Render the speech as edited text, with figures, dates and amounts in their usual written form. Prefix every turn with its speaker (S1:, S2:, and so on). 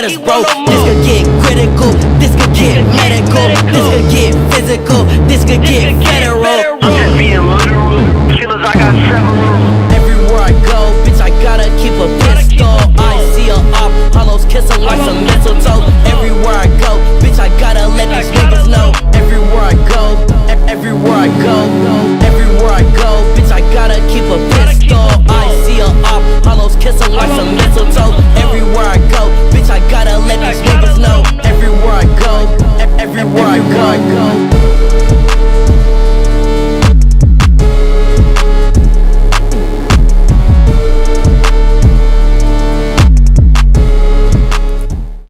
S1: honest, bro. This could get critical, this could get medical, this could get physical, this could get federal.
S2: I'm just being literal. Feelings I got several.
S1: Everywhere I go, bitch, I gotta keep a pistol. I see a op, hollows kiss her like some mistletoe.